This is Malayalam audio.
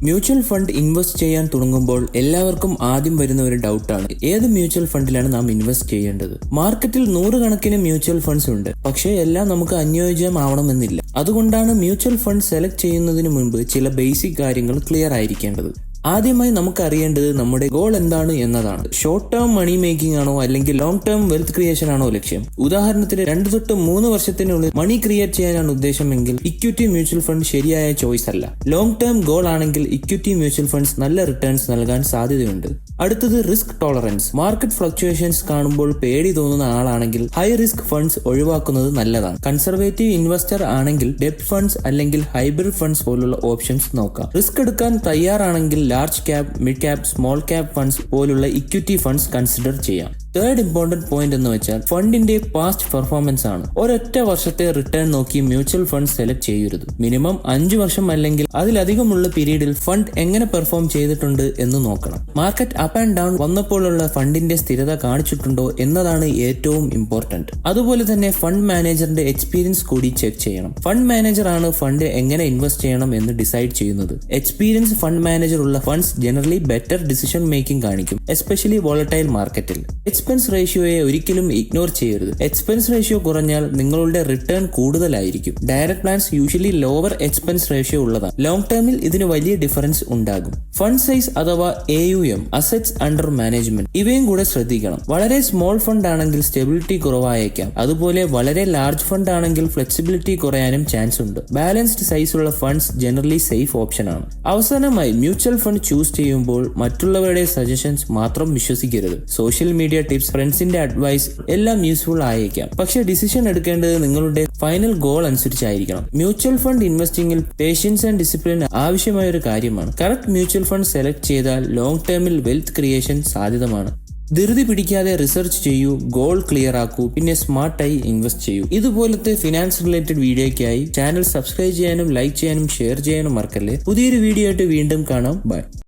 മ്യൂച്വൽ ഫണ്ട് ഇൻവെസ്റ്റ് ചെയ്യാൻ തുടങ്ങുമ്പോൾ എല്ലാവർക്കും ആദ്യം വരുന്ന ഒരു ഡൗട്ടാണ് ഏത് മ്യൂച്വൽ ഫണ്ടിലാണ് നാം ഇൻവെസ്റ്റ് ചെയ്യേണ്ടത്. മാർക്കറ്റിൽ നൂറുകണക്കിന് മ്യൂച്വൽ ഫണ്ട്സ് ഉണ്ട്, പക്ഷേ എല്ലാം നമുക്ക് അനുയോജ്യമാവണമെന്നില്ല. അതുകൊണ്ടാണ് മ്യൂച്വൽ ഫണ്ട് സെലക്ട് ചെയ്യുന്നതിന് മുൻപ് ചില ബേസിക് കാര്യങ്ങൾ ക്ലിയർ ആയിരിക്കേണ്ടത്. ആദ്യമായി നമുക്ക് അറിയേണ്ടത് നമ്മുടെ ഗോൾ എന്താണ് എന്നതാണ്. ഷോർട്ട് ടേം മണി മേക്കിംഗ് ആണോ അല്ലെങ്കിൽ ലോങ് ടേം വെൽത്ത് ക്രിയേഷൻ ആണോ ലക്ഷ്യം? ഉദാഹരണത്തിന് 2 to 3 വർഷത്തിനുള്ളിൽ മണി ക്രിയേറ്റ് ചെയ്യാനാണ് ഉദ്ദേശമെങ്കിൽ ഇക്വിറ്റി മ്യൂച്വൽ ഫണ്ട് ശരിയായ ചോയ്സ് അല്ല. ലോങ് ടേം ഗോൾ ആണെങ്കിൽ ഇക്വിറ്റി മ്യൂച്വൽ ഫണ്ട്സ് നല്ല റിട്ടേൺസ് നൽകാൻ സാധ്യതയുണ്ട്. അടുത്തത് റിസ്ക് ടോളറൻസ്. മാർക്കറ്റ് ഫ്ലക്ച്വേഷൻസ് കാണുമ്പോൾ പേടി തോന്നുന്ന ആളാണെങ്കിൽ ഹൈ റിസ്ക് ഫണ്ട്സ് ഒഴിവാക്കുന്നത് നല്ലതാണ്. കൺസർവേറ്റീവ് ഇൻവെസ്റ്റർ ആണെങ്കിൽ ഡെപ്റ്റ് ഫണ്ട്സ് അല്ലെങ്കിൽ ഹൈബ്രിഡ് ഫണ്ട്സ് പോലുള്ള ഓപ്ഷൻസ് നോക്കാം. റിസ്ക് എടുക്കാൻ തയ്യാറാണെങ്കിൽ large cap, mid cap, small cap funds പോലുള്ള ഇക്വിറ്റി ഫണ്ട്സ് കൺസിഡർ ചെയ്യാം. തേർഡ് ഇമ്പോർട്ടന്റ് പോയിന്റ് എന്ന് വെച്ചാൽ ഫണ്ടിന്റെ പാസ്റ്റ് പെർഫോമൻസ് ആണ്. ഒരൊറ്റ വർഷത്തെ റിട്ടേൺ നോക്കി മ്യൂച്വൽ ഫണ്ട് സെലക്ട് ചെയ്യരുത്. മിനിമം 5 വർഷം അല്ലെങ്കിൽ അതിലധികമുള്ള പീരീഡിൽ ഫണ്ട് എങ്ങനെ പെർഫോം ചെയ്തിട്ടുണ്ട് എന്ന് നോക്കണം. മാർക്കറ്റ് അപ്പ് ആൻഡ് ഡൗൺ വന്നപ്പോഴുള്ള ഫണ്ടിന്റെ സ്ഥിരത കാണിച്ചിട്ടുണ്ടോ എന്നതാണ് ഏറ്റവും ഇമ്പോർട്ടന്റ്. അതുപോലെ തന്നെ ഫണ്ട് മാനേജറിന്റെ എക്സ്പീരിയൻസ് കൂടി ചെക്ക് ചെയ്യണം. ഫണ്ട് മാനേജർ ആണ് ഫണ്ട് എങ്ങനെ ഇൻവെസ്റ്റ് ചെയ്യണം എന്ന് ഡിസൈഡ് ചെയ്യുന്നത്. എക്സ്പീരിയൻസ് ഫണ്ട് മാനേജർ ഉള്ള funds generally better decision making കാണിക്കും, എസ്പെഷ്യലി വോളറ്റൈൽ മാർക്കറ്റിൽ. എക്സ്പെൻസ് റേഷ്യോയെ ഒരിക്കലും ഇഗ്നോർ ചെയ്യരുത്. എക്സ്പെൻസ് റേഷ്യോ കുറഞ്ഞാൽ നിങ്ങളുടെ റിട്ടേൺ കൂടുതലായിരിക്കും. Direct plans usually lower expense ratio ഉള്ളതാണ്. ലോങ് ടേമിൽ ഇതിന് വലിയ ഡിഫറൻസ് ഉണ്ടാകും. ഫണ്ട് സൈസ് അഥവാ AUM, അസറ്റ്സ് അണ്ടർ മാനേജ്മെന്റ്, ഇവയും കൂടെ ശ്രദ്ധിക്കണം. വളരെ സ്മോൾ ഫണ്ട് ആണെങ്കിൽ സ്റ്റെബിലിറ്റി കുറവായേക്കാം. അതുപോലെ വളരെ ലാർജ് ഫണ്ട് ആണെങ്കിൽ ഫ്ലെക്സിബിലിറ്റി കുറയാനും ചാൻസ് ഉണ്ട്. ബാലൻസ്ഡ് സൈസ് ഉള്ള ഫണ്ട്സ് ജനറലി സേഫ് ഓപ്ഷൻ ആണ്. അവസാനമായി മ്യൂച്വൽ ഫണ്ട് ചൂസ് ചെയ്യുമ്പോൾ മറ്റുള്ളവരുടെ സജഷൻസ് മാത്രം വിശ്വസിക്കരുത്. സോഷ്യൽ മീഡിയ ടിപ്സ്, ഫ്രണ്ട്സിന്റെ അഡ്വൈസ് എല്ലാം യൂസ്ഫുൾ ആയേക്കാം, പക്ഷെ ഡിസിഷൻ എടുക്കേണ്ടത് നിങ്ങളുടെ ഫൈനൽ ഗോൾ അനുസരിച്ചായിരിക്കണം. മ്യൂച്വൽ ഫണ്ട് ഇൻവെസ്റ്റിംഗിൽ പേഷ്യൻസ് ആൻഡ് ഡിസിപ്ലിൻ ആവശ്യമായ ഒരു കാര്യമാണ്. കറക്റ്റ് മ്യൂച്വൽ ഫണ്ട് സെലക്ട് ചെയ്താൽ ലോങ് ടേമിൽ വെൽത്ത് ക്രിയേഷൻ സാധ്യതമാണ്. ധൃതി പിടിക്കാതെ റിസർച്ച് ചെയ്യൂ, ഗോൾ ക്ലിയർ ആക്കൂ, പിന്നെ സ്മാർട്ടായി ഇൻവെസ്റ്റ് ചെയ്യൂ. ഇതുപോലത്തെ ഫിനാൻസ് റിലേറ്റഡ് വീഡിയോയ്ക്കായി ചാനൽ സബ്സ്ക്രൈബ് ചെയ്യാനും ലൈക്ക് ചെയ്യാനും ഷെയർ ചെയ്യാനും മറക്കല്ലേ. പുതിയൊരു വീഡിയോ ആയിട്ട് വീണ്ടും കാണാം. ബൈ.